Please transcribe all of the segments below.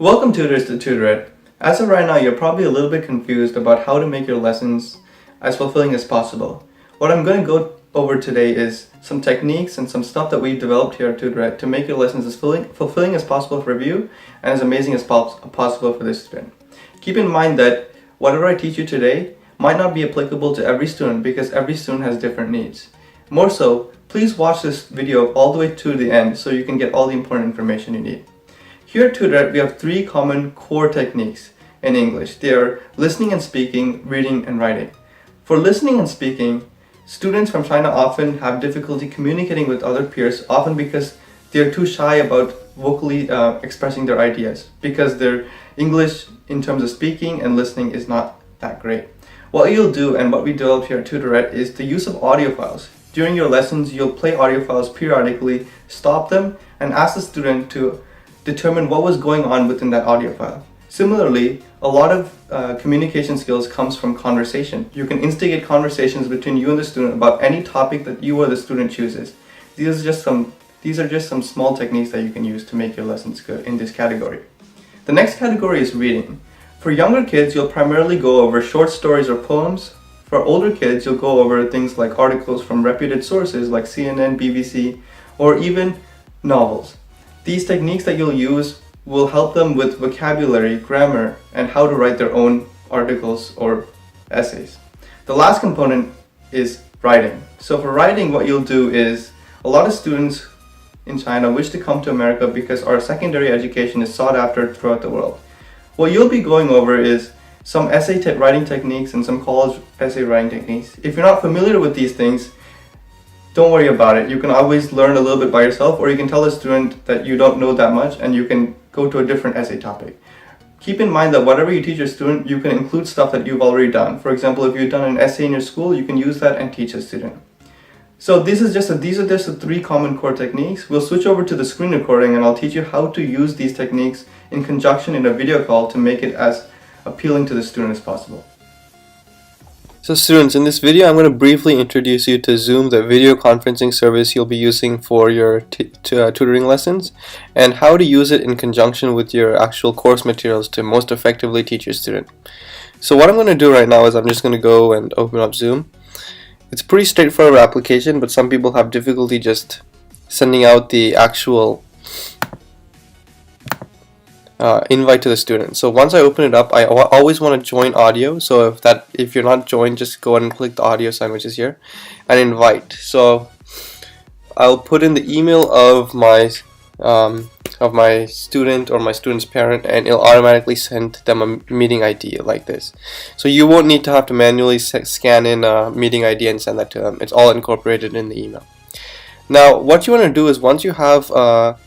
Welcome tutors to Tutorette. As of right now, you're probably a little bit confused about how to make your lessons as fulfilling as possible. What I'm going to go over today is some techniques and some stuff that we've developed here at Tutorette to make your lessons as fulfilling as possible for you and as amazing as possible for the student. Keep in mind that whatever I teach you today might not be applicable to every student because every student has different needs. More so, please watch this video all the way to the end so you can get all the important information you need. Here at Tutor, we have three common core techniques in English. They are listening and speaking, reading and writing. For listening and speaking, students from China often have difficulty communicating with other peers, often because they're too shy about vocally expressing their ideas, because their English in terms of speaking and listening is not that great. What you'll do and what we developed here at Tutorette is the use of audio files. During your lessons, you'll play audio files periodically, stop them, and ask the student to determine what was going on within that audio file. Similarly, a lot of communication skills comes from conversation. You can instigate conversations between you and the student about any topic that you or the student chooses. These are just some small techniques that you can use to make your lessons good in this category. The next category is reading. For younger kids, you'll primarily go over short stories or poems. For older kids, you'll go over things like articles from reputed sources like CNN, BBC, or even novels. These techniques that you'll use will help them with vocabulary, grammar, and how to write their own articles or essays. The last component is writing. So for writing, what you'll do is a lot of students in China wish to come to America because our secondary education is sought after throughout the world. What you'll be going over is some essay writing techniques and some college essay writing techniques. If you're not familiar with these things, don't worry about it. You can always learn a little bit by yourself, or you can tell a student that you don't know that much and you can go to a different essay topic. Keep in mind that whatever you teach your student, you can include stuff that you've already done. For example, if you've done an essay in your school, you can use that and teach a student. So these are just the three common core techniques. We'll switch over to the screen recording and I'll teach you how to use these techniques in conjunction in a video call to make it as appealing to the student as possible. So students, in this video I'm going to briefly introduce you to Zoom, the video conferencing service you'll be using for your tutoring lessons, and how to use it in conjunction with your actual course materials to most effectively teach your student. So what I'm going to do right now is I'm just going to go and open up Zoom. It's a pretty straightforward application, but some people have difficulty just sending out the actual invite to the student. So once I open it up, I always want to join audio. So if you're not joined, just go ahead and click the audio sign, which is here, and invite. So I'll put in the email of my student or my student's parent, and it'll automatically send them a meeting ID like this. So you won't need to have to manually scan in a meeting ID and send that to them. It's all incorporated in the email. Now what you want to do is, once you have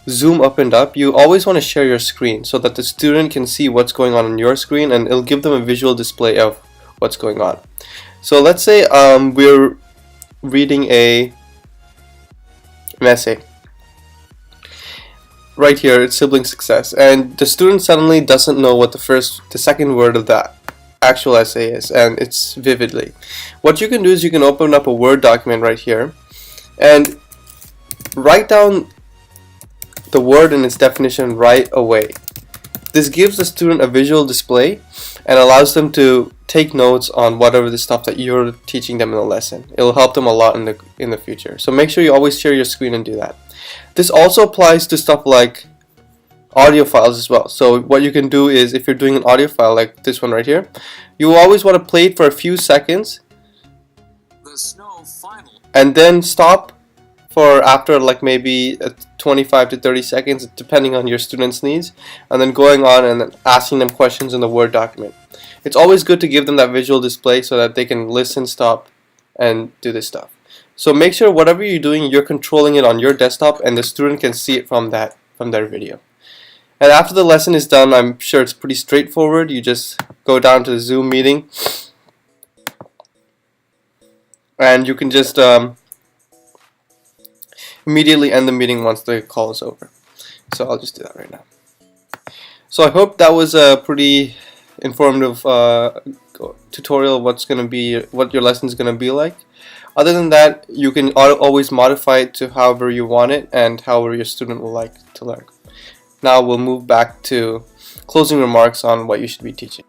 Zoom opened up, you always want to share your screen so that the student can see what's going on your screen, and it'll give them a visual display of what's going on. So let's say we're reading an essay. Right here, it's sibling success, and the student suddenly doesn't know what the second word of that actual essay is, and it's vividly. What you can do is you can open up a Word document right here and write down the word and its definition right away. This gives the student a visual display and allows them to take notes on whatever the stuff that you're teaching them in the lesson. It'll help them a lot in the future. So make sure you always share your screen and do that. This also applies to stuff like audio files as well. So what you can do is, if you're doing an audio file like this one right here, you always want to play it for a few seconds and then stop for after like maybe 25 to 30 seconds depending on your students' needs, and then going on and then asking them questions in the Word document. It's always good to give them that visual display so that they can listen, stop, and do this stuff. So make sure whatever you're doing, you're controlling it on your desktop and the student can see it from their video. And after the lesson is done, I'm sure it's pretty straightforward. You just go down to the Zoom meeting and you can just immediately end the meeting once the call is over. So I'll just do that right now. So I hope that was a pretty informative tutorial of what your lesson is going to be like. Other than that, you can always modify it to however you want it and however your student will like to learn. Now we'll move back to closing remarks on what you should be teaching.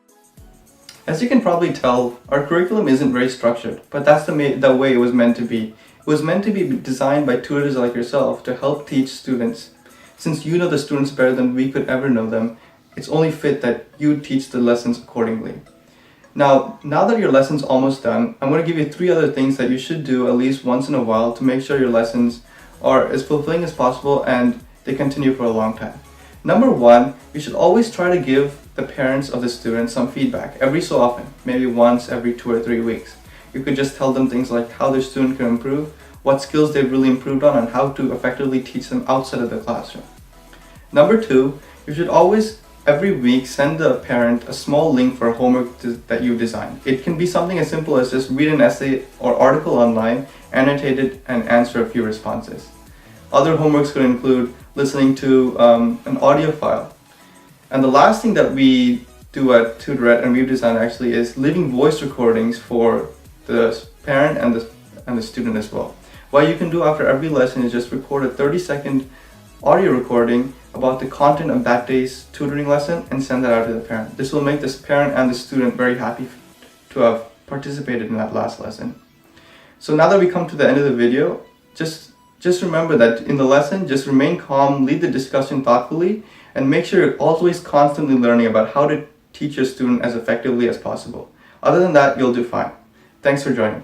As you can probably tell, our curriculum isn't very structured, but that's the way it was meant to be. It was meant to be designed by tutors like yourself to help teach students. Since you know the students better than we could ever know them, it's only fit that you teach the lessons accordingly. Now that your lesson's almost done, I'm going to give you 3 other things that you should do at least once in a while to make sure your lessons are as fulfilling as possible and they continue for a long time. Number 1, you should always try to give the parents of the students some feedback every so often, maybe once every 2 or 3 weeks. You could just tell them things like how their student can improve, what skills they've really improved on, and how to effectively teach them outside of the classroom. Number 2, you should always every week send the parent a small link for homework that you've designed. It can be something as simple as just read an essay or article online, annotate it, and answer a few responses. Other homeworks could include listening to an audio file. And the last thing that we do at Tutorette and We've Designed actually is leaving voice recordings for the parent and the student as well. What you can do after every lesson is just record a 30-second audio recording about the content of that day's tutoring lesson and send that out to the parent. This will make this parent and the student very happy to have participated in that last lesson. So now that we come to the end of the video, just remember that in the lesson, just remain calm, lead the discussion thoughtfully, and make sure you're always constantly learning about how to teach your student as effectively as possible. Other than that, you'll do fine. Thanks for joining.